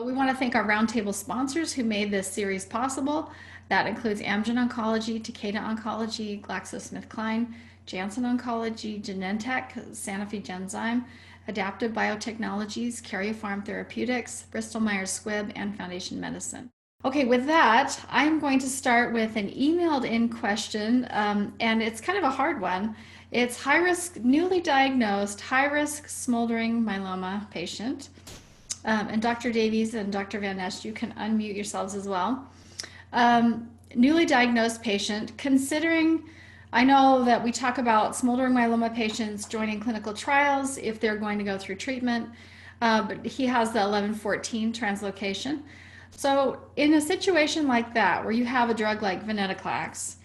We want to thank our Roundtable sponsors who made this series possible. That includes Amgen Oncology, Takeda Oncology, GlaxoSmithKline, Janssen Oncology, Genentech, Sanofi Genzyme, Adaptive Biotechnologies, Karyopharm Therapeutics, Bristol Myers Squibb, and Foundation Medicine. Okay, with that, I'm going to start with an emailed in question, and it's kind of a hard one. It's high-risk, newly diagnosed, high-risk smoldering myeloma patient. And Dr. Davies and Dr. Van Nest, you can unmute yourselves as well. Newly diagnosed patient, considering, I know that we talk about smoldering myeloma patients joining clinical trials if they're going to go through treatment, but he has the 1114 translocation. So in a situation like that, where you have a drug like venetoclax,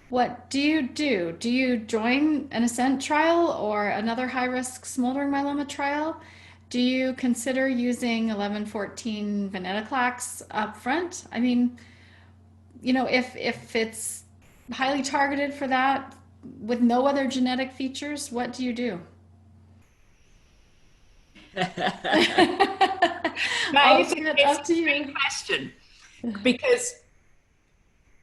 what do you do? Do you join an ASCENT trial or another high-risk smoldering myeloma trial? Do you consider using 1114 venetoclax up front? I mean, you know, if it's highly targeted for that with no other genetic features, what do you do? It's a great question, because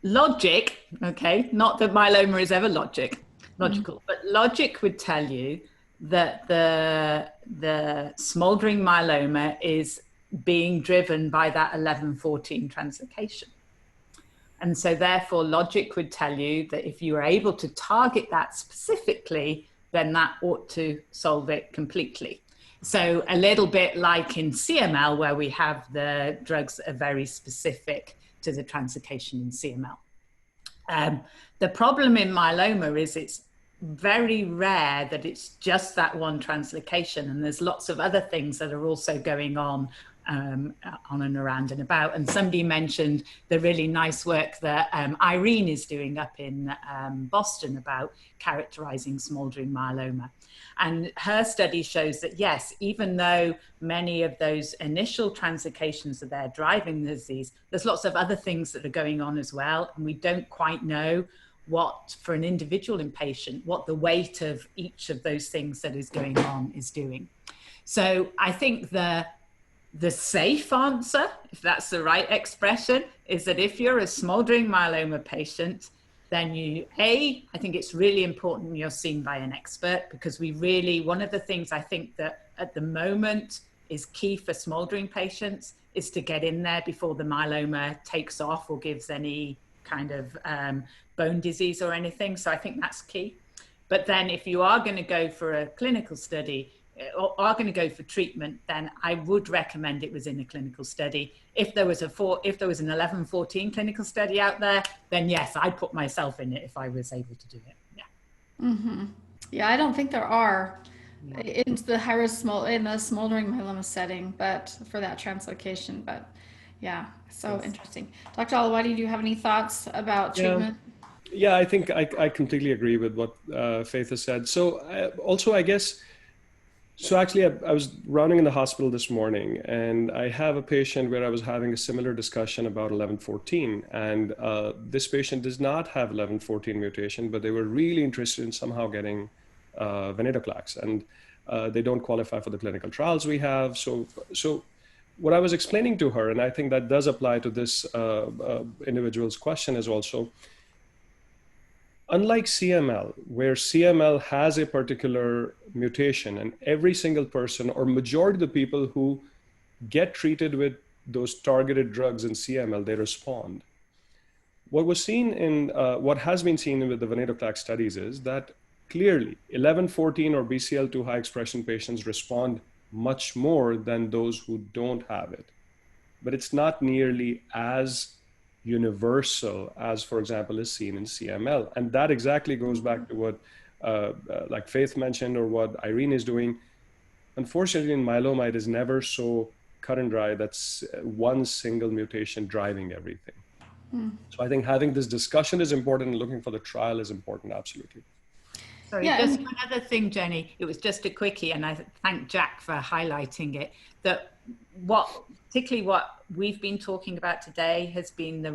logic, okay, not that myeloma is ever logical, but logic would tell you that the smoldering myeloma is being driven by that 1114 translocation. And so therefore logic would tell you that if you are able to target that specifically, then that ought to solve it completely. So a little bit like in CML, where we have the drugs that are very specific to the translocation in CML. The problem in myeloma is it's very rare that it's just that one translocation, and there's lots of other things that are also going on and around and about. And somebody mentioned the really nice work that Irene is doing up in Boston about characterizing smoldering myeloma. And her study shows that, yes, even though many of those initial translocations are there driving the disease, there's lots of other things that are going on as well. And we don't quite know what, for an individual patient, what the weight of each of those things that is going on is doing. So I think the safe answer, if that's the right expression, is that if you're a smoldering myeloma patient, then I think it's really important you're seen by an expert, because one of the things I think that at the moment is key for smoldering patients is to get in there before the myeloma takes off or gives any kind of bone disease or anything. So I think that's key. But then if you are going to go for a clinical study, or are going to go for treatment, then I would recommend it was in a clinical study. If there was an 1114 clinical study out there, then yes, I'd put myself in it if I was able to do it. Yeah. Mm-hmm. Yeah, I don't think there are in the high-risk in the smoldering myeloma setting, but for that translocation. But yeah, so interesting. Dr. Alawadi, do you have any thoughts about treatment? Yeah, I think I completely agree with what Faith has said. So also, I guess, so actually I was rounding in the hospital this morning, and I have a patient where I was having a similar discussion about 1114. And this patient does not have 1114 mutation, but they were really interested in somehow getting venetoclax, and they don't qualify for the clinical trials we have. So what I was explaining to her, and I think that does apply to this individual's question, is also, unlike CML, where CML has a particular mutation, and every single person or majority of the people who get treated with those targeted drugs in CML, they respond. What was seen in, what has been seen with the venetoclax studies is that clearly 1114 or BCL2 high expression patients respond much more than those who don't have it. But it's not nearly as universal as, for example, is seen in CML. And that exactly goes back to what like Faith mentioned, or what Irene is doing. Unfortunately, in myeloma, it is never so cut and dry that's one single mutation driving everything. So I think having this discussion is important, and looking for the trial is important, absolutely. Sorry, just one other thing, Jenny. It was just a quickie, and I thank Jack for highlighting it, that particularly what we've been talking about today has been the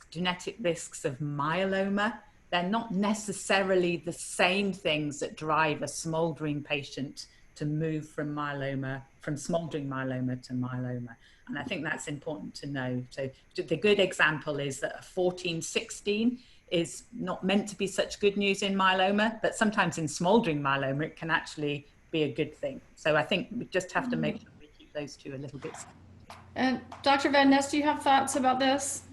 genetic risks of myeloma. They're not necessarily the same things that drive a smoldering patient to move from myeloma, from smoldering myeloma to myeloma. And I think that's important to know. So the good example is that a 14-16 is not meant to be such good news in myeloma, but sometimes in smoldering myeloma, it can actually be a good thing. So I think we just have to make sure we keep those two a little bit separate. And Dr. Van Ness, do you have thoughts about this?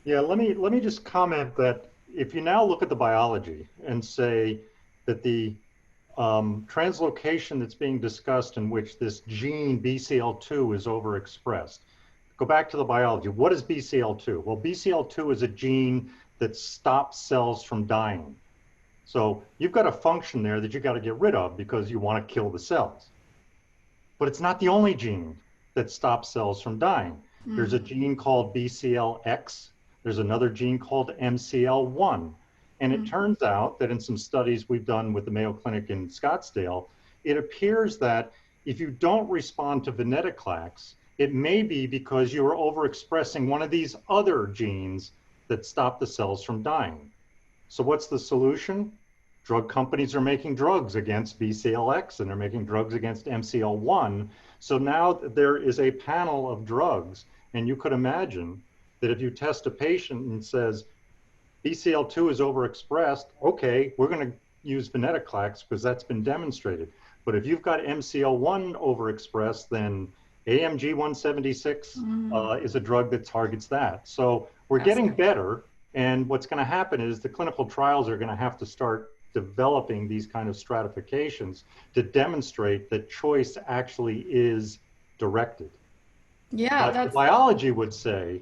Yeah, let me just comment that if you now look at the biology and say that the translocation that's being discussed in which this gene BCL2 is overexpressed, go back to the biology. What is BCL2? Well, BCL2 is a gene that stops cells from dying. So you've got a function there that you got to get rid of because you want to kill the cells. But it's not the only gene that stops cells from dying. There's a gene called BCLX. There's another gene called MCL1. And it turns out that in some studies we've done with the Mayo Clinic in Scottsdale, it appears that if you don't respond to venetoclax, it may be because you are overexpressing one of these other genes that stop the cells from dying. So what's the solution? Drug companies are making drugs against BCLX and they're making drugs against MCL1. So now there is a panel of drugs, and you could imagine that if you test a patient and says BCL2 is overexpressed, okay, we're going to use venetoclax because that's been demonstrated. But if you've got MCL1 overexpressed, then AMG 176 is a drug that targets that. So we're getting better, and what's going to happen is the clinical trials are going to have to start developing these kind of stratifications to demonstrate that choice actually is directed. Yeah, the biology would say,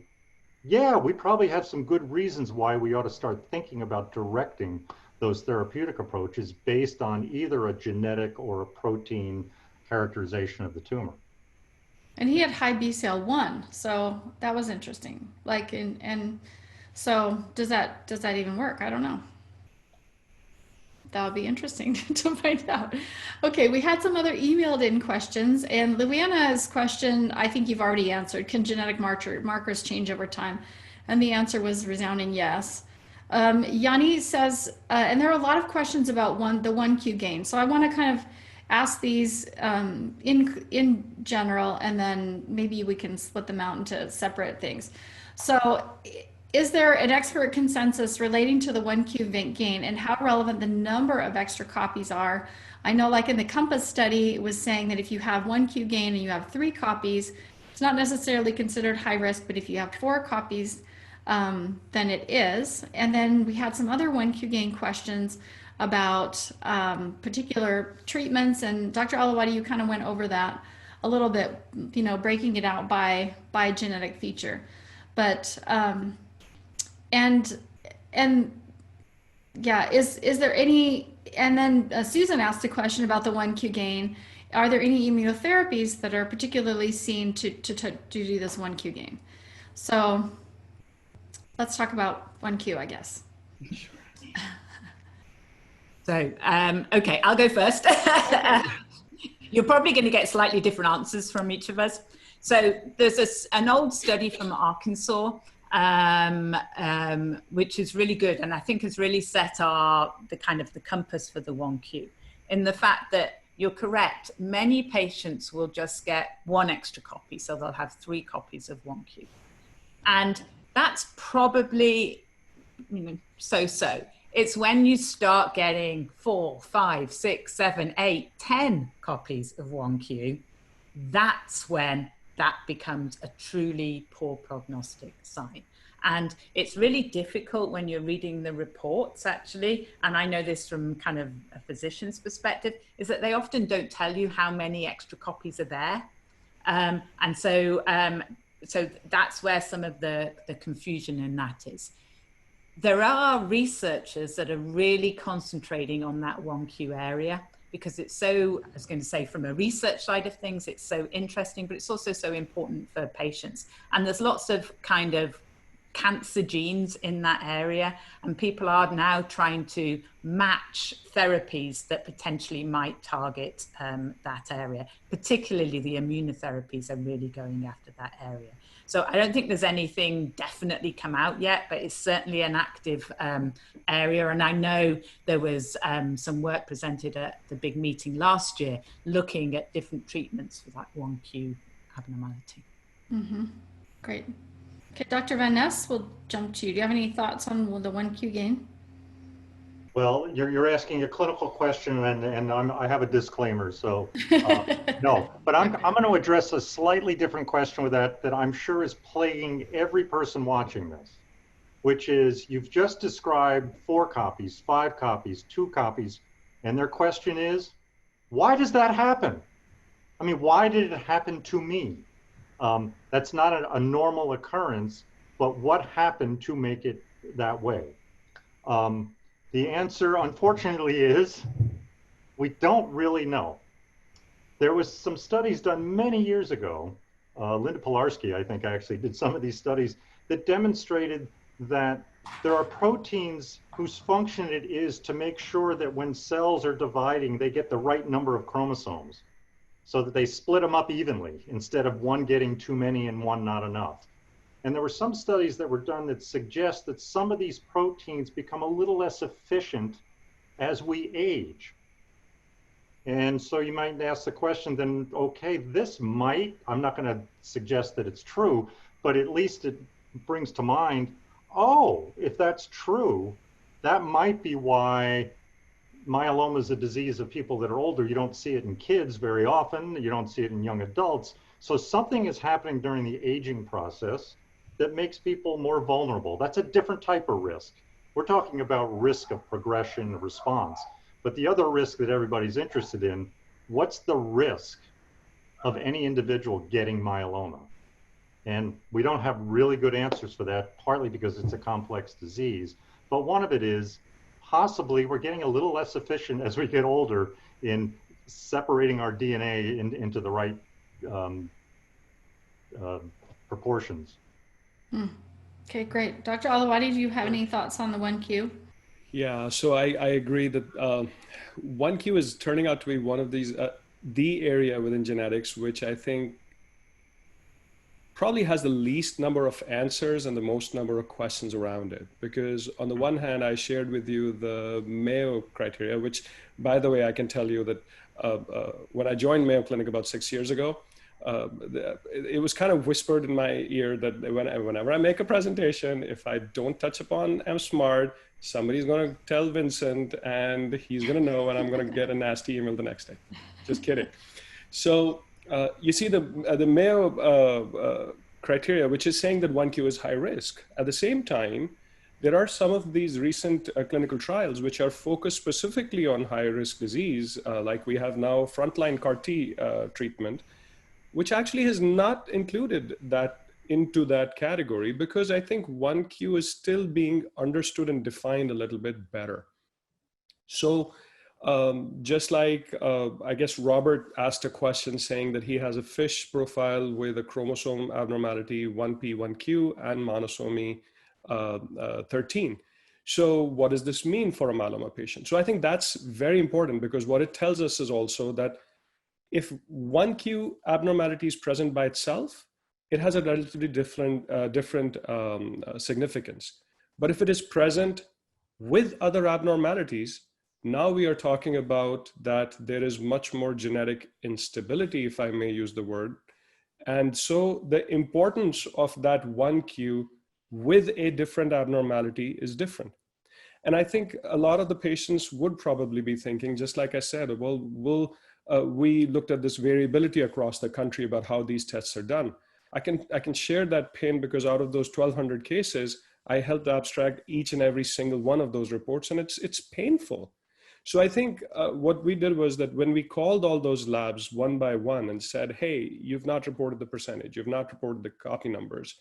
yeah, we probably have some good reasons why we ought to start thinking about directing those therapeutic approaches based on either a genetic or a protein characterization of the tumor. and he had high BCL1, so that was interesting. Like, and so does that even work? I don't know. That would be interesting to find out. Okay, we had some other emailed in questions, and Luana's question, I think you've already answered. Can genetic markers change over time? And the answer was resounding yes. Yanni says, and there are a lot of questions about the 1Q gain. So I want to kind of ask these in general, and then maybe we can split them out into separate things. So is there an expert consensus relating to the 1Q gain and how relevant the number of extra copies are? I know, like in the COMPASS study, it was saying that if you have 1Q gain and you have 3 copies, it's not necessarily considered high risk, but if you have 4 copies, then it is. And then we had some other 1Q gain questions about particular treatments, and Dr. Alawadi, you kind of went over that a little bit, you know, breaking it out by genetic feature. But and yeah, is there any, and then Susan asked a question about the 1Q gain. Are there any immunotherapies that are particularly seen to do this 1Q gain? So let's talk about 1Q, I guess. Sure. So, okay, I'll go first. You're probably going to get slightly different answers from each of us. So there's an old study from Arkansas, which is really good, and I think has really set the compass for the 1Q, in the fact that you're correct. Many patients will just get 1 extra copy, so they'll have 3 copies of 1Q, and that's probably, you know, so-so. It's when you start getting 4, 5, 6, 7, 8, 10 copies of 1Q, that's when that becomes a truly poor prognostic sign. And it's really difficult when you're reading the reports, actually, and I know this from kind of a physician's perspective, is that they often don't tell you how many extra copies are there. And so that's where some of the confusion in that is. There are researchers that are really concentrating on that 1Q area because it's so, I was going to say, from a research side of things, it's so interesting, but it's also so important for patients. And there's lots of kind of cancer genes in that area, and people are now trying to match therapies that potentially might target that area. Particularly the immunotherapies are really going after that area. So I don't think there's anything definitely come out yet, but it's certainly an active area. And I know there was some work presented at the big meeting last year looking at different treatments for that 1Q abnormality. Mm-hmm. Great. Okay, Dr. Van Ness, we'll jump to you. Do you have any thoughts on the 1Q gain? Well, you're asking a clinical question, and I have a disclaimer, so no. But I'm going to address a slightly different question with that I'm sure is plaguing every person watching this, which is you've just described 4 copies, 5 copies, 2 copies, and their question is, why does that happen? I mean, why did it happen to me? That's not a normal occurrence, but what happened to make it that way? The answer, unfortunately, is we don't really know. There was some studies done many years ago. Linda Pilarski, I think, actually did some of these studies that demonstrated that there are proteins whose function it is to make sure that when cells are dividing, they get the right number of chromosomes so that they split them up evenly instead of one getting too many and one not enough. And there were some studies that were done that suggest that some of these proteins become a little less efficient as we age. And so you might ask the question then, okay, this might, I'm not going to suggest that it's true, but at least it brings to mind, oh, if that's true, that might be why myeloma is a disease of people that are older. You don't see it in kids very often. You don't see it in young adults. So something is happening during the aging process that makes people more vulnerable. That's a different type of risk. We're talking about risk of progression response. But the other risk that everybody's interested in, what's the risk of any individual getting myeloma? And we don't have really good answers for that, partly because it's a complex disease. But one of it is possibly we're getting a little less efficient as we get older in separating our DNA into the right proportions. Okay, great. Dr. Alawadi, do you have any thoughts on the 1Q? Yeah, so I agree that 1Q is turning out to be one of these, the area within genetics, which I think probably has the least number of answers and the most number of questions around it. Because on the one hand, I shared with you the Mayo criteria, which, by the way, I can tell you that when I joined Mayo Clinic about 6 years ago, it was kind of whispered in my ear that whenever I make a presentation, if I don't touch upon I'm smart, somebody's going to tell Vincent and he's going to know and I'm going to get a nasty email the next day. Just kidding. So you see the Mayo criteria, which is saying that 1Q is high risk. At the same time, there are some of these recent clinical trials which are focused specifically on high risk disease, like we have now frontline CAR-T treatment, which actually has not included that into that category because I think 1Q is still being understood and defined a little bit better. So just like, I guess Robert asked a question saying that he has a FISH profile with a chromosome abnormality 1P, 1Q and monosomy 13. So what does this mean for a myeloma patient? So I think that's very important because what it tells us is also that if 1Q abnormality is present by itself, it has a relatively different significance. But if it is present with other abnormalities, now we are talking about that there is much more genetic instability, if I may use the word. And so the importance of that 1Q with a different abnormality is different. And I think a lot of the patients would probably be thinking, just like I said, well, we looked at this variability across the country about how these tests are done. I can share that pain because out of those 1,200 cases, I helped abstract each and every single one of those reports, and it's painful. So I think what we did was that when we called all those labs one by one and said, hey, you've not reported the percentage, you've not reported the copy numbers.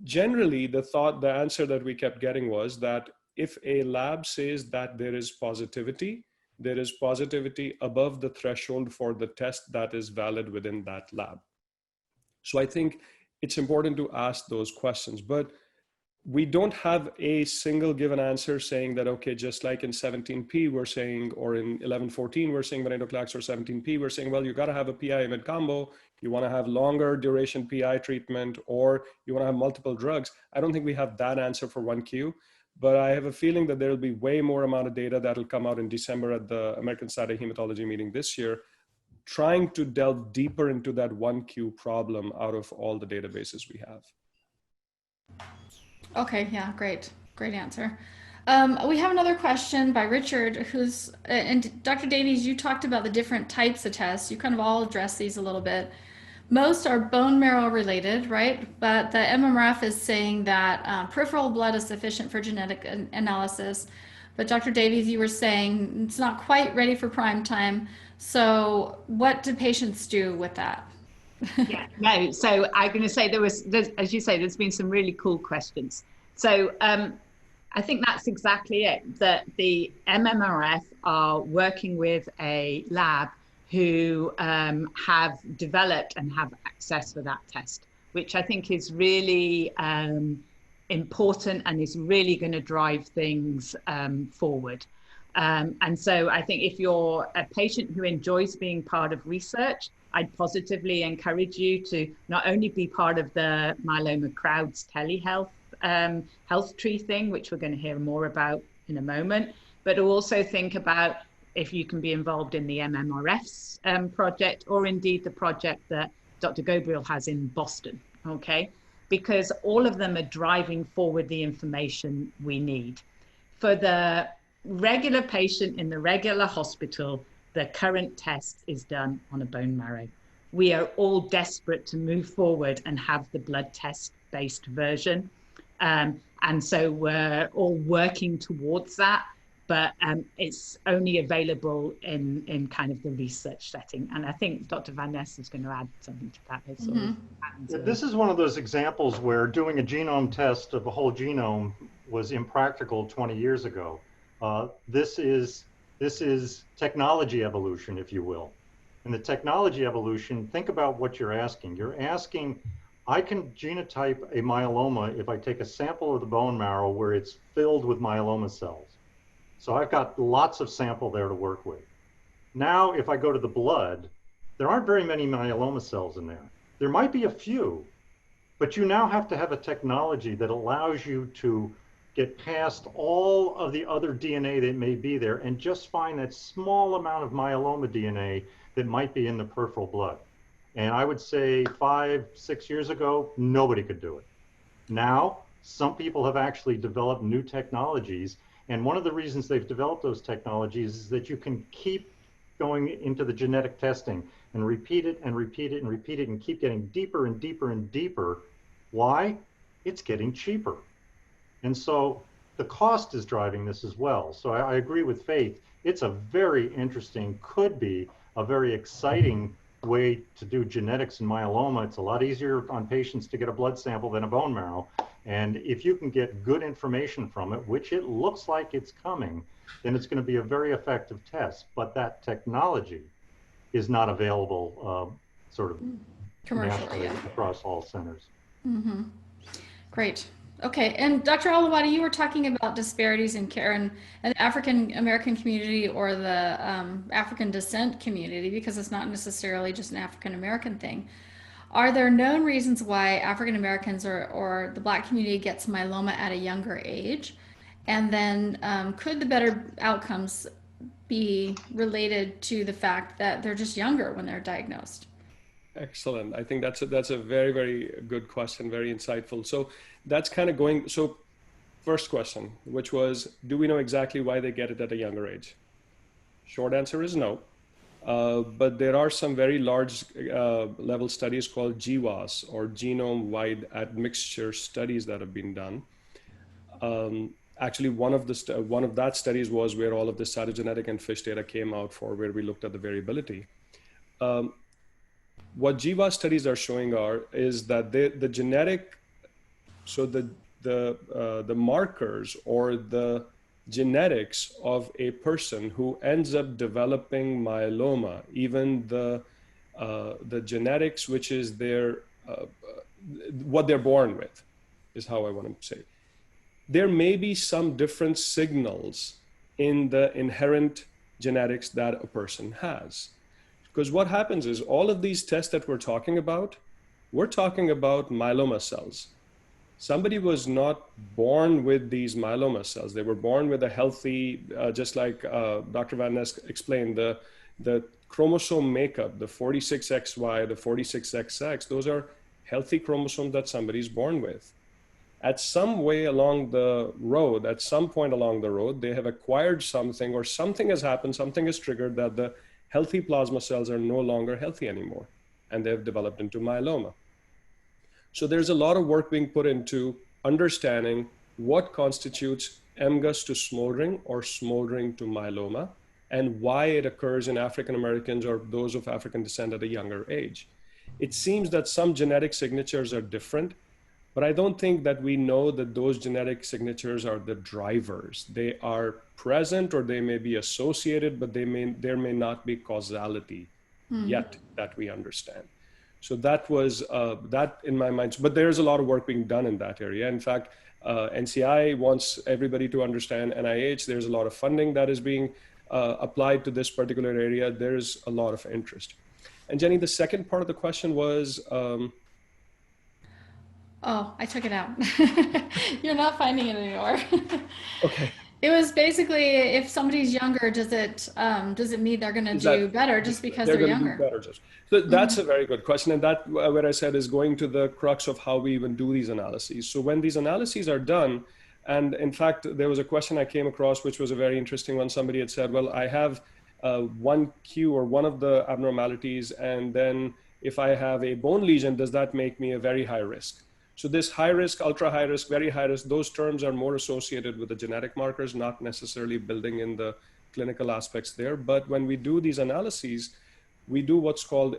Generally, the answer that we kept getting was that if a lab says that there is positivity above the threshold for the test that is valid within that lab. So I think it's important to ask those questions, but we don't have a single given answer saying that, okay, just like in 17P, we're saying, or in 1114, we're saying venetoclax or 17P, we're saying, well, you got to have a PI-IMiD combo, You want to have longer duration PI treatment, or you want to have multiple drugs. I don't think we have that answer for 1Q, but I have a feeling that there will be way more amount of data that will come out in December at the American Society of Hematology meeting this year, trying to delve deeper into that 1Q problem out of all the databases we have. Okay, yeah, great. Great answer. We have another question by Richard, who's, and Dr. Davies, you talked about the different types of tests. You kind of all addressed these a little bit. Most are bone marrow related, right? But the MMRF is saying that peripheral blood is sufficient for genetic analysis. But Dr. Davies, you were saying it's not quite ready for prime time. So what do patients do with that? Yeah, no. So I'm going to say there's, as you say, there's been some really cool questions. So I think that's exactly it, that the MMRF are working with a lab who have developed and have access for that test, which I think is really important and is really going to drive things forward. And so I think if you're a patient who enjoys being part of research, I'd positively encourage you to not only be part of the Myeloma Crowd's telehealth HealthTree thing, which we're going to hear more about in a moment, but also think about if you can be involved in the MMRF's project, or indeed the project that Dr. Gabriel has in Boston, okay? Because all of them are driving forward the information we need. For the regular patient in the regular hospital, the current test is done on a bone marrow. We are all desperate to move forward and have the blood test-based version. And so we're all working towards that, but it's only available in kind of the research setting. And I think Dr. Van Ness is going to add something to that as well. This is one of those examples where doing a genome test of a whole genome was impractical 20 years ago. This is technology evolution, if you will. And the technology evolution, think about what you're asking. You're asking, I can genotype a myeloma if I take a sample of the bone marrow where it's filled with myeloma cells. So I've got lots of sample there to work with. Now, if I go to the blood, there aren't very many myeloma cells in there. There might be a few, but you now have to have a technology that allows you to get past all of the other DNA that may be there and just find that small amount of myeloma DNA that might be in the peripheral blood. And I would say 5, 6 years ago, nobody could do it. Now, some people have actually developed new technologies. And one of the reasons they've developed those technologies is that you can keep going into the genetic testing and repeat it and repeat it and repeat it and keep getting deeper and deeper and deeper. Why? It's getting cheaper. And so the cost is driving this as well. So I agree with Faith. It's a very interesting, could be a very exciting way to do genetics in myeloma. It's a lot easier on patients to get a blood sample than a bone marrow. And if you can get good information from it, which it looks like it's coming, then it's going to be a very effective test. But that technology is not available sort of commercially across all centers. Mm-hmm. Great. Okay, and Dr. Alawadi, you were talking about disparities in care in the African American community or the African descent community, because it's not necessarily just an African American thing. Are there known reasons why African Americans or the Black community gets myeloma at a younger age? And then could the better outcomes be related to the fact that they're just younger when they're diagnosed? Excellent. I think that's a very, very good question, very insightful. So that's kind of going, so first question, which was, do we know exactly why they get it at a younger age? Short answer is no. But there are some very large level studies called GWAS, or genome-wide admixture studies, that have been done. Actually, one of that studies was where all of the cytogenetic and FISH data came out for, where we looked at the variability. What GWAS studies are showing is that the genetic, so the markers or the genetics of a person who ends up developing myeloma, even the genetics, which is their what they're born with, is how I want to say. There may be some different signals in the inherent genetics that a person has. Because what happens is all of these tests that we're talking about myeloma cells. Somebody was not born with these myeloma cells. They were born with a healthy, just like Dr. Van Ness explained, the chromosome makeup, the 46XY, the 46XX, those are healthy chromosomes that somebody's born with. At some way along the road, at some point along the road, they have acquired something, or something has happened, something is triggered that the healthy plasma cells are no longer healthy anymore, and they've developed into myeloma. So there's a lot of work being put into understanding what constitutes MGUS to smoldering or smoldering to myeloma, and why it occurs in African Americans or those of African descent at a younger age. It seems that some genetic signatures are different, but I don't think that we know that those genetic signatures are the drivers. They are present, or they may be associated, but there may not be causality yet that we understand. So that was that in my mind. But there's a lot of work being done in that area. In fact, NCI wants everybody to understand NIH. There's a lot of funding that is being applied to this particular area. There's a lot of interest. And Jenny, the second part of the question was, oh, I took it out. You're not finding it anymore. okay. It was basically, if somebody's younger, does it mean they're going to do better just because they're younger? Do better just. So that's a very good question. And that, what I said, is going to the crux of how we even do these analyses. So when these analyses are done, and in fact, there was a question I came across, which was a very interesting one. Somebody had said, well, I have one Q or one of the abnormalities, and then if I have a bone lesion, does that make me a very high risk? So this high risk, ultra high risk, very high risk, those terms are more associated with the genetic markers, not necessarily building in the clinical aspects there. But when we do these analyses, we do what's called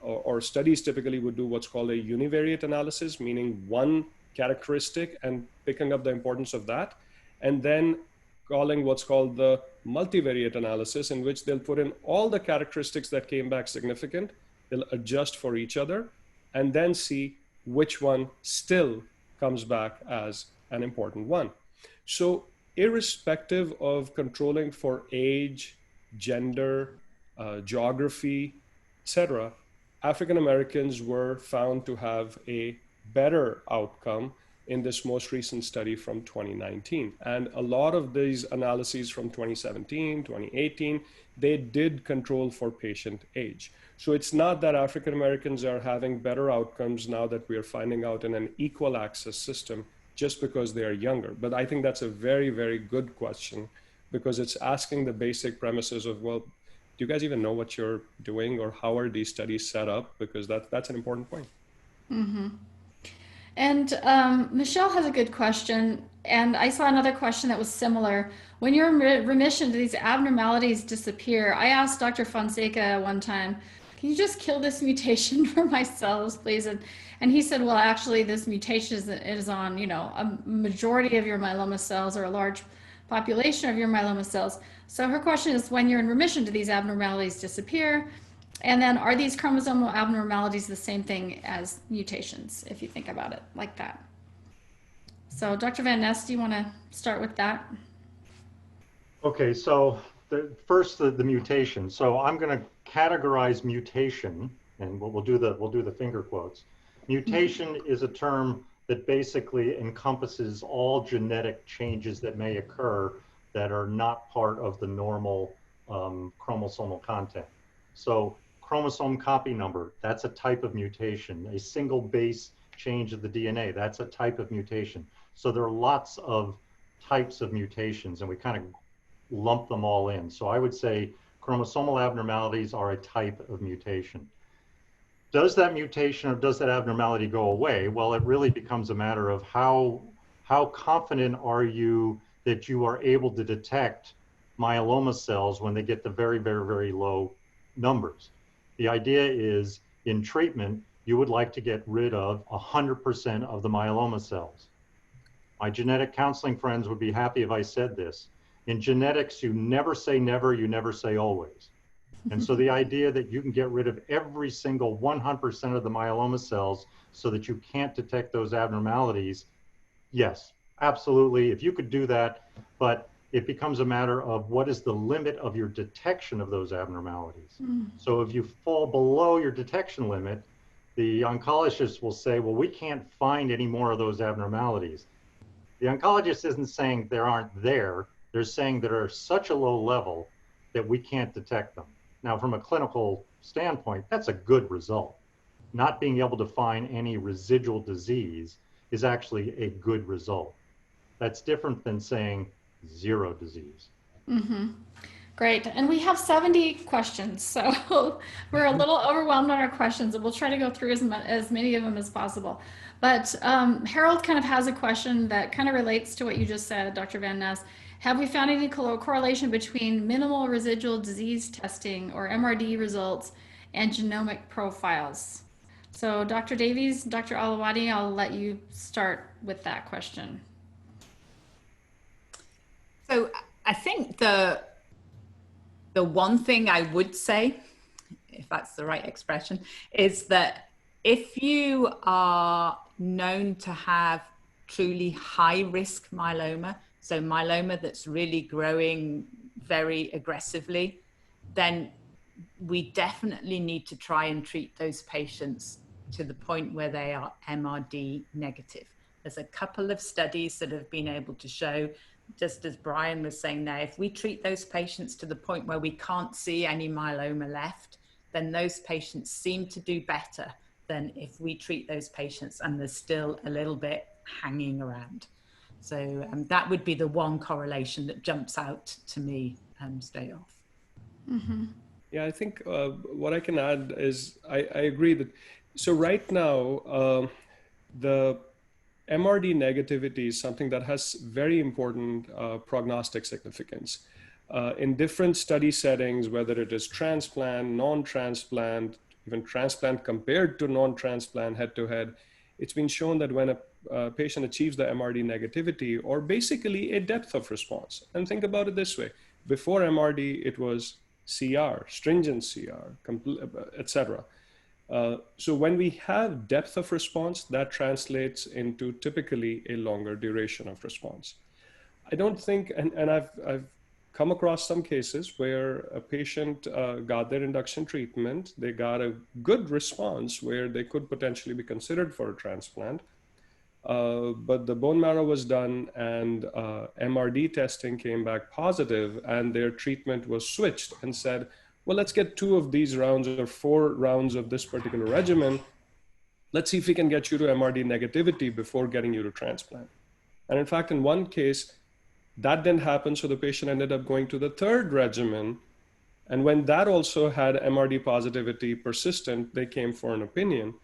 or studies typically would do what's called a univariate analysis, meaning one characteristic and picking up the importance of that, and then calling what's called the multivariate analysis, in which they'll put in all the characteristics that came back significant, they'll adjust for each other, and then see which one still comes back as an important one. So irrespective of controlling for age, gender, geography, etc., African Americans were found to have a better outcome in this most recent study from 2019. And a lot of these analyses from 2017, 2018, they did control for patient age. So it's not that African Americans are having better outcomes now that we are finding out in an equal access system just because they are younger. But I think that's a very, very good question, because it's asking the basic premises of, well, do you guys even know what you're doing, or how are these studies set up? Because that's an important point. Mm-hmm. And Michelle has a good question, and I saw another question that was similar. When you're in remission, do these abnormalities disappear? I asked Dr. Fonseca one time, can you just kill this mutation for my cells, please? And he said, well, actually, this mutation is on, a majority of your myeloma cells, or a large population of your myeloma cells. So her question is, when you're in remission, do these abnormalities disappear? And then are these chromosomal abnormalities the same thing as mutations, if you think about it like that? So Dr. Van Ness, do you want to start with that? Okay, so first the mutation. So I'm going to categorize mutation, and we'll do the finger quotes. Mutation is a term that basically encompasses all genetic changes that may occur that are not part of the normal chromosomal content. So chromosome copy number, that's a type of mutation. A single base change of the DNA, that's a type of mutation. So there are lots of types of mutations, and we kind of lump them all in. So I would say chromosomal abnormalities are a type of mutation. Does that mutation or does that abnormality go away? Well, it really becomes a matter of how confident are you that you are able to detect myeloma cells when they get to very, very, very low numbers. The idea is, in treatment, you would like to get rid of 100% of the myeloma cells. My genetic counseling friends would be happy if I said this. In genetics, you never say never, you never say always. And so the idea that you can get rid of every single 100% of the myeloma cells so that you can't detect those abnormalities, yes, absolutely. If you could do that, but It becomes a matter of what is the limit of your detection of those abnormalities. So if you fall below your detection limit, the oncologist will say, well, we can't find any more of those abnormalities. The oncologist isn't saying there aren't there. They're saying that are such a low level that we can't detect them. Now, from a clinical standpoint, that's a good result. Not being able to find any residual disease is actually a good result. That's different than saying zero disease. Great. And we have 70 questions, so we're a little overwhelmed on our questions, and we'll try to go through as many of them as possible. But Harold kind of has a question that kind of relates to what you just said, Dr. Van Ness. Have we found any correlation between minimal residual disease testing or MRD results and genomic profiles? So Dr. Davies, Dr. Alawadi, I'll let you start with that question. So I think the one thing I would say, if that's the right expression, is that if you are known to have truly high risk myeloma, so myeloma that's really growing very aggressively, then we definitely need to try and treat those patients to the point where they are MRD negative. There's a couple of studies that have been able to show, just as Brian was saying now, if we treat those patients to the point where we can't see any myeloma left, then those patients seem to do better than if we treat those patients and there's still a little bit hanging around. So that would be the one correlation that jumps out to me straight off. Yeah, I think what I can add is I agree that, so right now, the MRD negativity is something that has very important prognostic significance. In different study settings, whether it is transplant, non-transplant, even transplant compared to non-transplant head-to-head, it's been shown that when a patient achieves the MRD negativity, or basically a depth of response, and think about it this way, before MRD, it was CR, stringent CR, etc. So when we have depth of response, that translates into typically a longer duration of response. I don't think, and I've come across some cases where a patient got their induction treatment, they got a good response where they could potentially be considered for a transplant, but the bone marrow was done and MRD testing came back positive and their treatment was switched and said, well, let's get 2 of these rounds or 4 rounds of this particular regimen. Let's see if we can get you to MRD negativity before getting you to transplant. And in fact, in one case, that didn't happen. So the patient ended up going to the 3rd regimen. And when that also had MRD positivity persistent, they came for an opinion.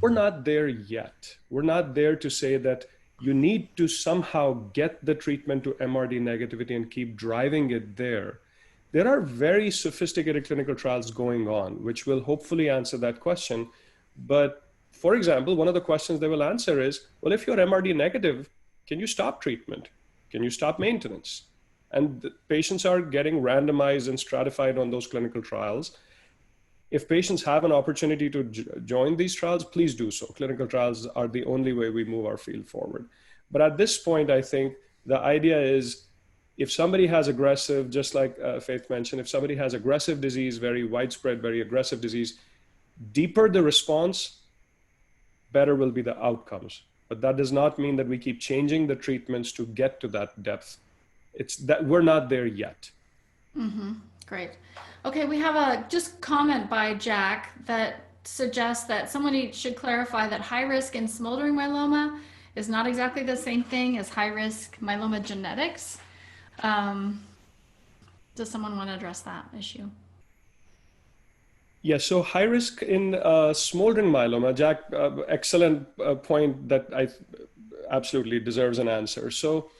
We're not there yet. We're not there to say that you need to somehow get the treatment to MRD negativity and keep driving it there. There are very sophisticated clinical trials going on, which will hopefully answer that question. But for example, one of the questions they will answer is, well, if you're MRD negative, can you stop treatment? Can you stop maintenance? And the patients are getting randomized and stratified on those clinical trials. If patients have an opportunity to join these trials, please do so. Clinical trials are the only way we move our field forward. But at this point, I think the idea is, if somebody has aggressive, just like Faith mentioned, if somebody has aggressive disease, very widespread, very aggressive disease, deeper the response, better will be the outcomes. But that does not mean that we keep changing the treatments to get to that depth. It's that we're not there yet. Great. Okay, we have a just comment by Jack that suggests that somebody should clarify that high risk and smoldering myeloma is not exactly the same thing as high risk myeloma genetics. Does someone want to address that issue? Yeah, so high risk in smoldering myeloma, Jack, excellent point that I absolutely deserves an answer. So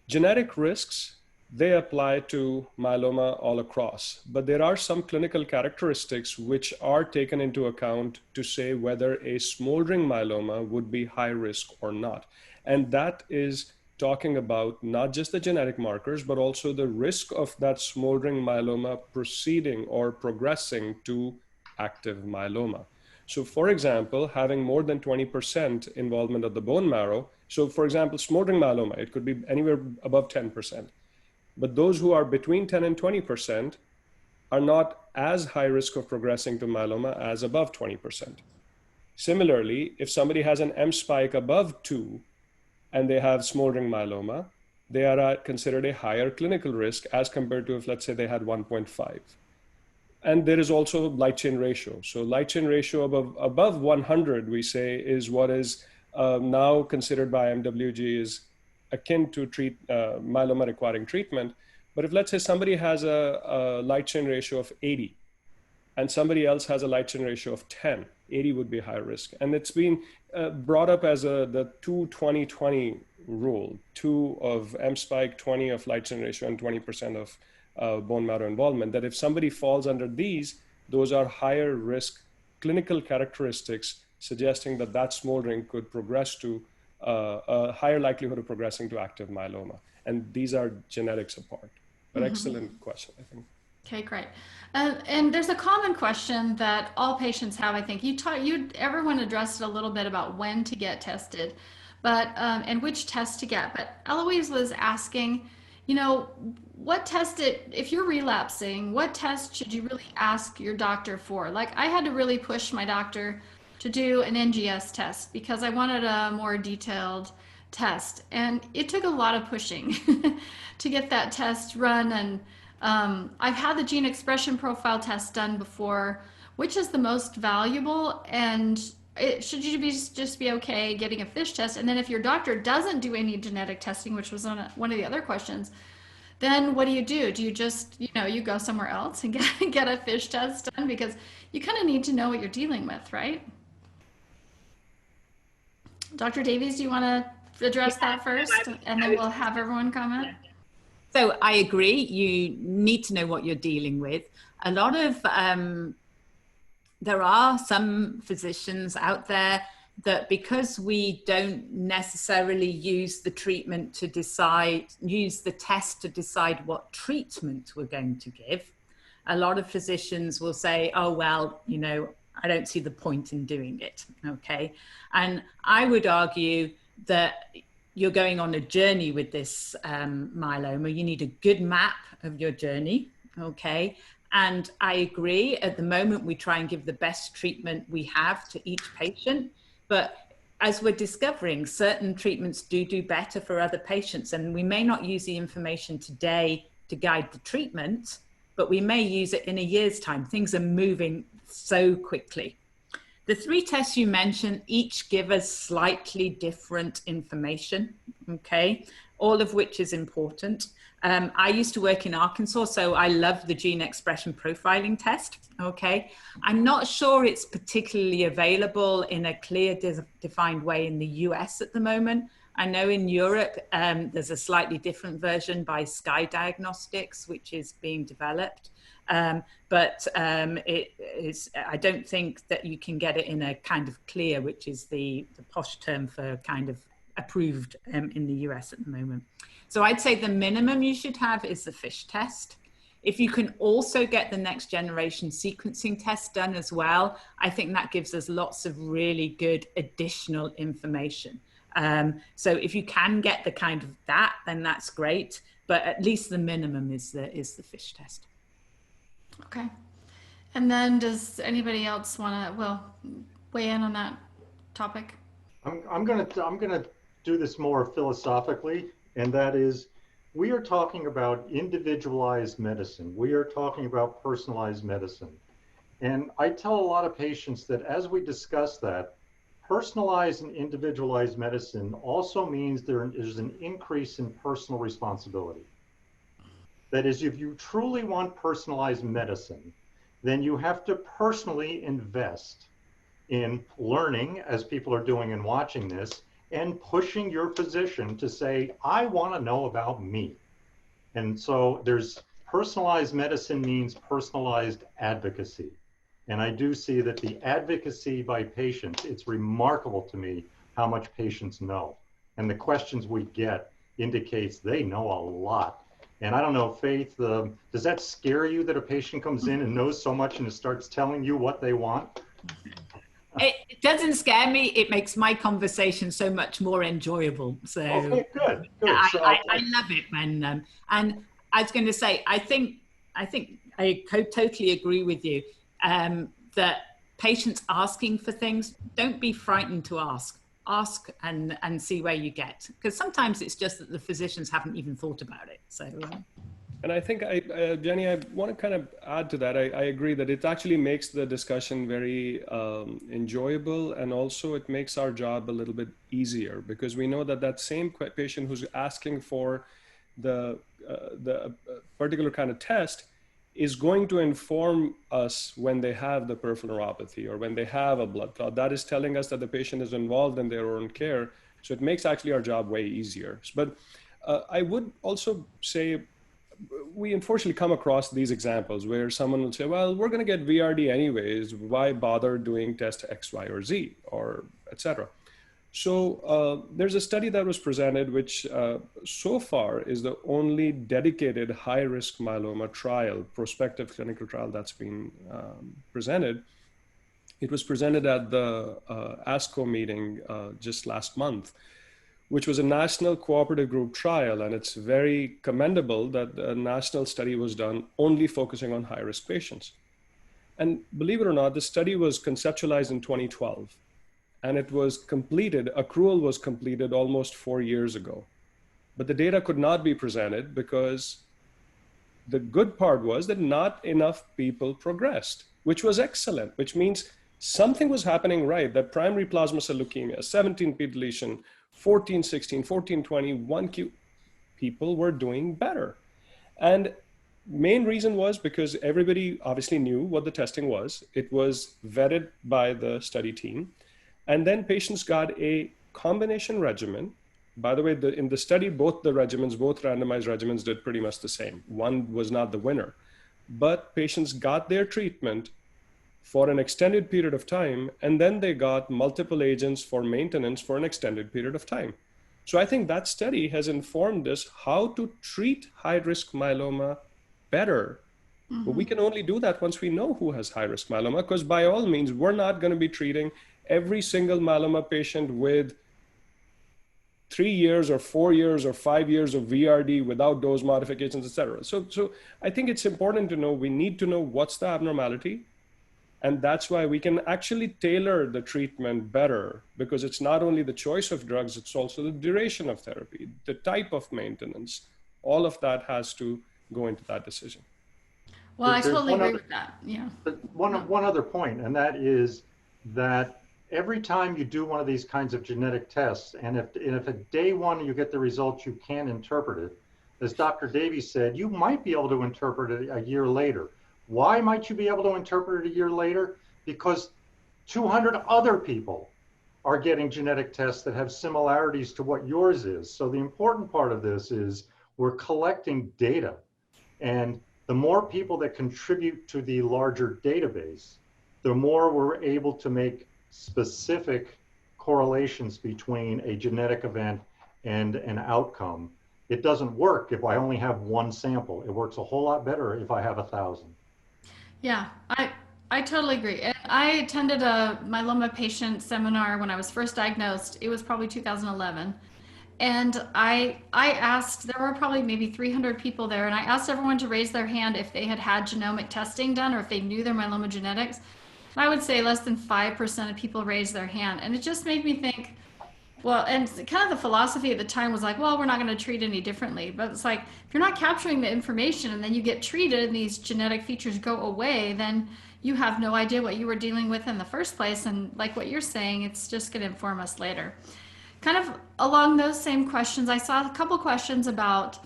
genetic risks, they apply to myeloma all across, but there are some clinical characteristics which are taken into account to say whether a smoldering myeloma would be high risk or not. And that is talking about not just the genetic markers, but also the risk of that smoldering myeloma proceeding or progressing to active myeloma. So for example, having more than 20% involvement of the bone marrow. So for example, smoldering myeloma, it could be anywhere above 10%. But those who are between 10 and 20% are not as high risk of progressing to myeloma as above 20%. Similarly, if somebody has an M spike above 2 and they have smoldering myeloma, they are considered a higher clinical risk as compared to if, let's say, they had 1.5. And there is also light chain ratio. So light chain ratio above 100, we say, is what is now considered by MWG is akin to myeloma requiring treatment. But if, let's say, somebody has a light chain ratio of 80 and somebody else has a light chain ratio of 10, 80 would be higher risk. And it's been brought up as the 2-20-20 rule, 2 of M spike, 20 of light chain ratio, and 20% of bone marrow involvement, that if somebody falls under these, those are higher risk clinical characteristics suggesting that that smoldering could progress to a higher likelihood of progressing to active myeloma. And these are genetics apart. But excellent question, I think. Okay, great. And there's a common question that all patients have. I think everyone addressed it a little bit about when to get tested, but and which test to get. But Eloise was asking, you know, what test if you're relapsing, what test should you really ask your doctor for? Like, I had to really push my doctor to do an NGS test because I wanted a more detailed test, and it took a lot of pushing to get that test run. And I've had the gene expression profile test done before. Which is the most valuable, and should you just be okay getting a FISH test? And then if your doctor doesn't do any genetic testing, which was one of the other questions, then what do? Do you just, you go somewhere else and get a FISH test done? Because you kind of need to know what you're dealing with, right? Dr. Davies, do you want to address that first? And then we'll have everyone comment. So I agree, you need to know what you're dealing with. A lot of, there are some physicians out there that, because we don't necessarily use the treatment to use the test to decide what treatment we're going to give, a lot of physicians will say, oh, well, I don't see the point in doing it, okay? And I would argue that you're going on a journey with this myeloma. You need a good map of your journey, okay? And I agree, at the moment, we try and give the best treatment we have to each patient. But as we're discovering, certain treatments do better for other patients. And we may not use the information today to guide the treatment, but we may use it in a year's time. Things are moving so quickly. The 3 tests you mentioned each give us slightly different information, okay? All of which is important. I used to work in Arkansas, so I love the gene expression profiling test, okay? I'm not sure it's particularly available in a clear, defined way in the US at the moment. I know in Europe, there's a slightly different version by Sky Diagnostics, which is being developed. But it is, I don't think that you can get it in a kind of clear, which is the posh term for kind of approved in the US at the moment. So I'd say the minimum you should have is the FISH test. If you can also get the next generation sequencing test done as well, I think that gives us lots of really good additional information. So if you can get the kind of that, then that's great. But at least the minimum is the FISH test. Okay. And then does anybody else want to, weigh in on that topic? I'm gonna do this more philosophically, and that is, we are talking about individualized medicine. We are talking about personalized medicine. And I tell a lot of patients that as we discuss that, personalized and individualized medicine also means there is an increase in personal responsibility. That is, if you truly want personalized medicine, then you have to personally invest in learning, as people are doing and watching this, and pushing your physician to say, I want to know about me. And so there's personalized medicine means personalized advocacy. And I do see that the advocacy by patients, it's remarkable to me how much patients know. And the questions we get indicates they know a lot. And I don't know, Faith, does that scare you that a patient comes in and knows so much and starts telling you what they want? It doesn't scare me. It makes my conversation so much more enjoyable. So Okay, good, good. I love it when, and I was going to say, I think I totally agree with you, that patients asking for things, don't be frightened to ask. Ask and see where you get, because sometimes it's just that the physicians haven't even thought about it. So. And I think, Jenny, I want to kind of add to that. I agree that it actually makes the discussion very enjoyable, and also it makes our job a little bit easier, because we know that that same patient who's asking for the particular kind of test is going to inform us when they have the peripheral neuropathy or when they have a blood clot. That is telling us that the patient is involved in their own care. So it makes actually our job way easier. But I would also say, we unfortunately come across these examples where someone will say, well, we're going to get VRD anyways. Why bother doing test X, Y, or Z, or et cetera? So there's a study that was presented, which so far is the only dedicated high-risk myeloma trial, prospective clinical trial that's been presented. It was presented at the ASCO meeting just last month, which was a national cooperative group trial. And it's very commendable that a national study was done only focusing on high-risk patients. And believe it or not, the study was conceptualized in 2012. And it was completed, accrual was completed almost 4 years ago. But the data could not be presented because the good part was that not enough people progressed, which was excellent, which means something was happening right, that primary plasma cell leukemia, 17p deletion, 14, 16, 14, 20, 1q, people were doing better. And main reason was because everybody obviously knew what the testing was. It was vetted by the study team. And then patients got a combination regimen. By the way, in the study, both randomized regimens did pretty much the same. One was not the winner. But patients got their treatment for an extended period of time, and then they got multiple agents for maintenance for an extended period of time. So I think that study has informed us how to treat high-risk myeloma better. But we can only do that once we know who has high-risk myeloma, because by all means, we're not going to be treating every single myeloma patient with 3 years or 4 years or 5 years of VRD without dose modifications, et cetera. So I think it's important to know, we need to know what's the abnormality. And that's why we can actually tailor the treatment better, because it's not only the choice of drugs, it's also the duration of therapy, the type of maintenance. All of that has to go into that decision. Well, I There's totally one agree other- with that. Yeah. But one other point, and that is that every time you do one of these kinds of genetic tests, and if at day one you get the results, you can't interpret it, as Dr. Davies said, you might be able to interpret it a year later. Why might you be able to interpret it a year later? Because 200 other people are getting genetic tests that have similarities to what yours is. So the important part of this is we're collecting data, and the more people that contribute to the larger database, the more we're able to make specific correlations between a genetic event and an outcome. It doesn't work if I only have one sample. It works a whole lot better if I have 1,000. Yeah, I totally agree. And I attended a myeloma patient seminar when I was first diagnosed. It was probably 2011. And I asked, there were probably maybe 300 people there, and I asked everyone to raise their hand if they had had genomic testing done or if they knew their myeloma genetics. And I would say less than 5% of people raised their hand. And it just made me think, well, and kind of the philosophy at the time was like, well, we're not going to treat any differently. But it's like, if you're not capturing the information and then you get treated and these genetic features go away, then you have no idea what you were dealing with in the first place. And like what you're saying, it's just going to inform us later. Kind of along those same questions, I saw a couple questions about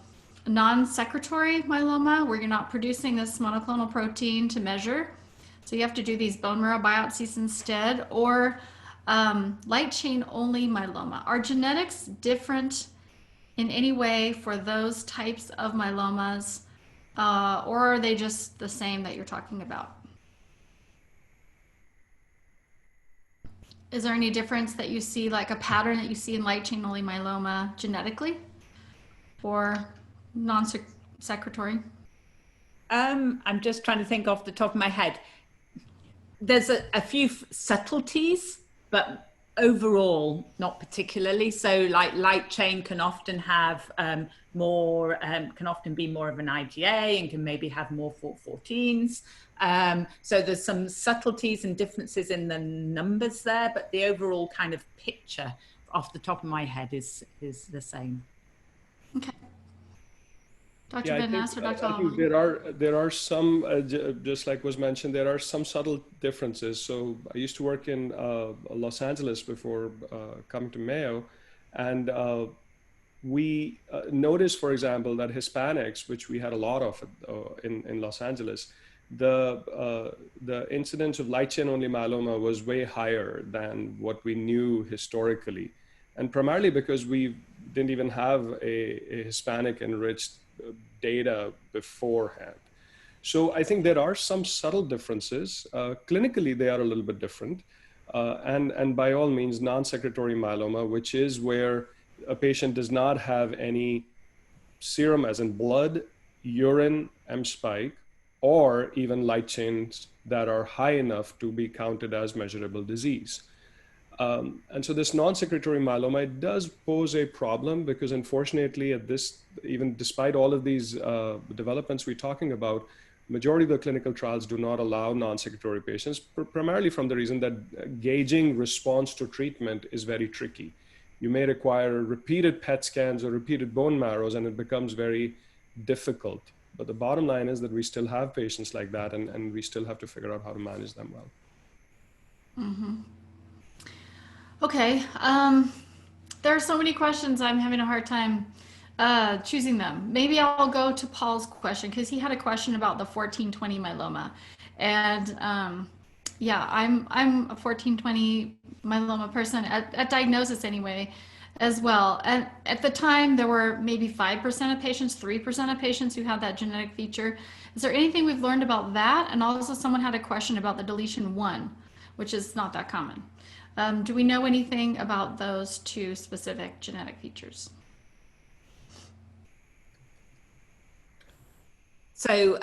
non-secretory myeloma, where you're not producing this monoclonal protein to measure. So you have to do these bone marrow biopsies instead, or light chain only myeloma. Are genetics different in any way for those types of myelomas, or are they just the same that you're talking about? Is there any difference that you see, like a pattern that you see in light chain only myeloma genetically for non-secretory? I'm just trying to think off the top of my head. there's a few subtleties, but overall not particularly. So like light chain can often have can often be more of an IgA and can maybe have more 414s. So there's some subtleties and differences in the numbers there, but the overall kind of picture off the top of my head is the same. Okay. Dr. Yeah, Van Ness or Dr. I think there are some, just like was mentioned, there are some subtle differences. So I used to work in Los Angeles before coming to Mayo, and we noticed, for example, that Hispanics, which we had a lot of in Los Angeles, the incidence of light chain only myeloma was way higher than what we knew historically, and primarily because we didn't even have a Hispanic enriched data beforehand. So I think there are some subtle differences. Clinically, they are a little bit different. And by all means, non-secretory myeloma, which is where a patient does not have any serum, as in blood, urine, M-spike, or even light chains that are high enough to be counted as measurable disease. And so this non-secretory myeloma, it does pose a problem because unfortunately at this, even despite all of these developments we're talking about, majority of the clinical trials do not allow non-secretory patients, primarily from the reason that gauging response to treatment is very tricky. You may require repeated PET scans or repeated bone marrows, and it becomes very difficult. But the bottom line is that we still have patients like that, and we still have to figure out how to manage them well. Mm-hmm. Okay. There are so many questions. I'm having a hard time choosing them. Maybe I'll go to Paul's question because he had a question about the 1420 myeloma. And yeah, I'm a 1420 myeloma person at diagnosis anyway, as well. And at the time, there were maybe 5% of patients, 3% of patients who had that genetic feature. Is there anything we've learned about that? And also someone had a question about the deletion 1, which is not that common. Do we know anything about those two specific genetic features? So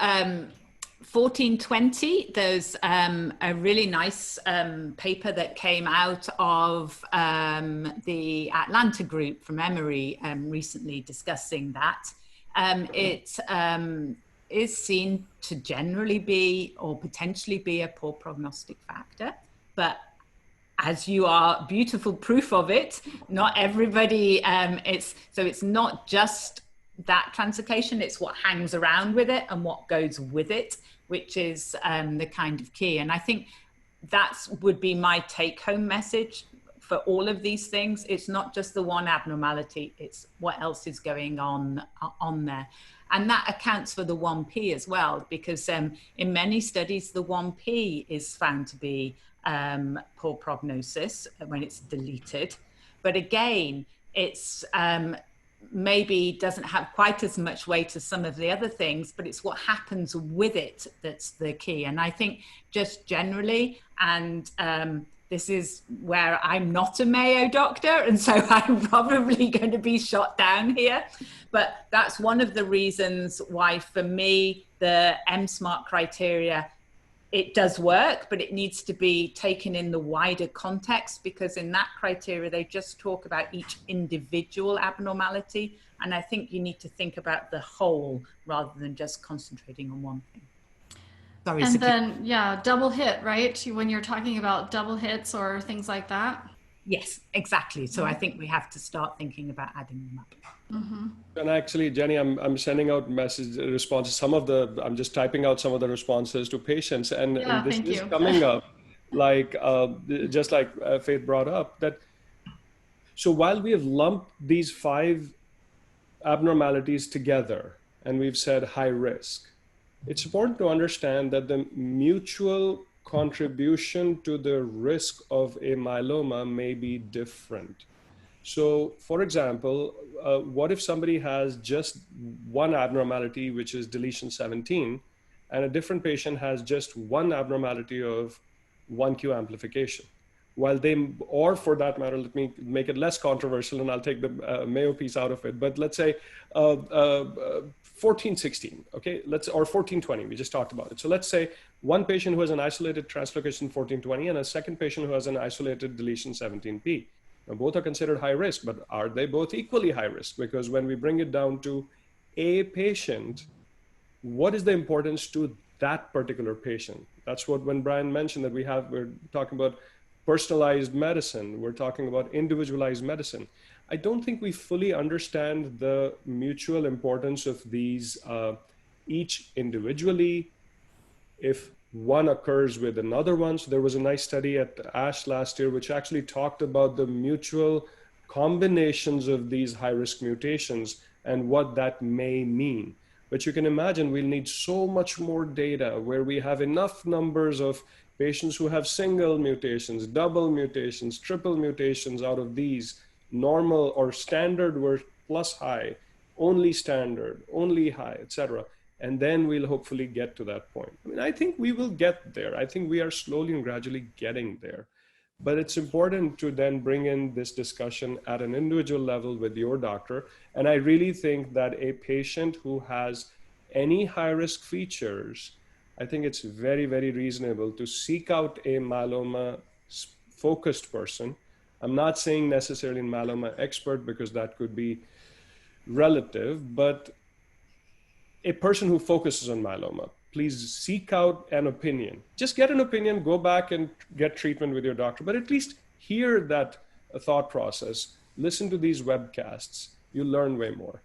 1420, there's a really nice paper that came out of the Atlanta group from Emory recently discussing that. It is seen to generally be or potentially be a poor prognostic factor, but as you are beautiful proof of it, not everybody, it's not just that translocation, it's what hangs around with it and what goes with it, which is the kind of key. And I think that would be my take home message for all of these things. It's not just the one abnormality, it's what else is going on there. And that accounts for the 1P as well, because in many studies, the 1P is found to be poor prognosis when it's deleted. But again, it's maybe doesn't have quite as much weight as some of the other things, but it's what happens with it that's the key. And I think just generally, and this is where I'm not a Mayo doctor, and so I'm probably going to be shot down here, but that's one of the reasons why for me, the MSMART criteria, it does work, but it needs to be taken in the wider context, because in that criteria, they just talk about each individual abnormality. And I think you need to think about the whole rather than just concentrating on one thing. Sorry, and then, yeah, double hit, right? When you're talking about double hits or things like that. Yes, exactly. So I think we have to start thinking about adding them up. Mm-hmm. And actually, Jenny, I'm sending out message responses. I'm just typing out some of the responses to patients, and this is coming up, like just like Faith brought up that. So while we have lumped these 5 abnormalities together and we've said high risk, it's important to understand that the mutual contribution to the risk of a myeloma may be different. So for example, what if somebody has just one abnormality, which is deletion 17, and a different patient has just one abnormality of 1Q amplification? While they, or for that matter, let me make it less controversial and I'll take the Mayo piece out of it. But let's say 1416, okay, or 1420, we just talked about it. So let's say one patient who has an isolated translocation 1420 and a second patient who has an isolated deletion 17p. Now both are considered high risk, but are they both equally high risk? Because when we bring it down to a patient, what is the importance to that particular patient? That's what, when Brian mentioned that we're talking about personalized medicine, we're talking about individualized medicine. I don't think we fully understand the mutual importance of these each individually. If one occurs with another one, so there was a nice study at ASH last year which actually talked about the mutual combinations of these high-risk mutations and what that may mean. But you can imagine we'll need so much more data where we have enough numbers of patients who have single mutations, double mutations, triple mutations out of these, normal or standard were plus high, only standard, only high, etc. And then we'll hopefully get to that point. I mean, I think we will get there. I think we are slowly and gradually getting there. But it's important to then bring in this discussion at an individual level with your doctor. And I really think that a patient who has any high-risk features, I think it's very, very reasonable to seek out a myeloma-focused person. I'm not saying necessarily myeloma expert because that could be relative, but a person who focuses on myeloma. Please seek out an opinion. Just get an opinion, go back and get treatment with your doctor, but at least hear that thought process. Listen to these webcasts. You'll learn way more.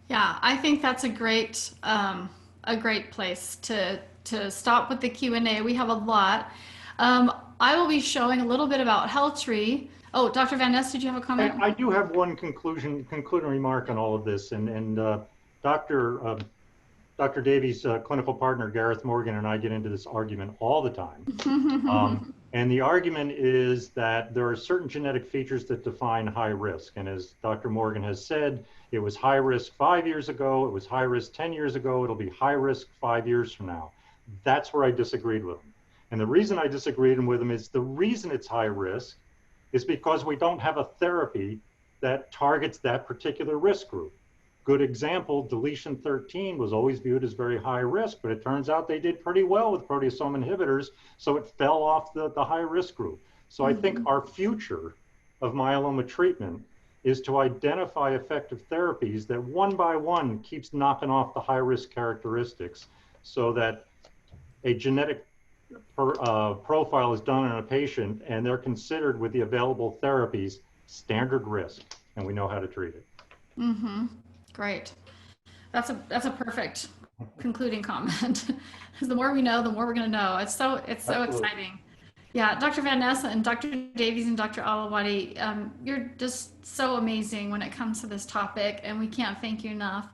Yeah, I think that's a great place to stop with the Q&A. We have a lot. I will be showing a little bit about HealthTree. Oh, Dr. Van Ness, did you have a comment? I do have one concluding remark on all of this, and Dr. Davies' clinical partner, Gareth Morgan, and I get into this argument all the time. And the argument is that there are certain genetic features that define high risk. And as Dr. Morgan has said, it was high risk 5 years ago, it was high risk 10 years ago, it'll be high risk 5 years from now. That's where I disagreed with him. And the reason I disagreed with him is the reason it's high risk is because we don't have a therapy that targets that particular risk group. Good example, deletion 13 was always viewed as very high risk, but it turns out they did pretty well with proteasome inhibitors, so it fell off the high risk group. So I think our future of myeloma treatment is to identify effective therapies that one by one keeps knocking off the high risk characteristics so that a genetic profile is done in a patient and they're considered with the available therapies standard risk, and we know how to treat it. Great. That's a perfect concluding comment. Because the more we know, the more we're going to know. It's so exciting. Yeah, Dr. Van Ness and Dr. Davies and Dr. Alawati, you're just so amazing when it comes to this topic, and we can't thank you enough.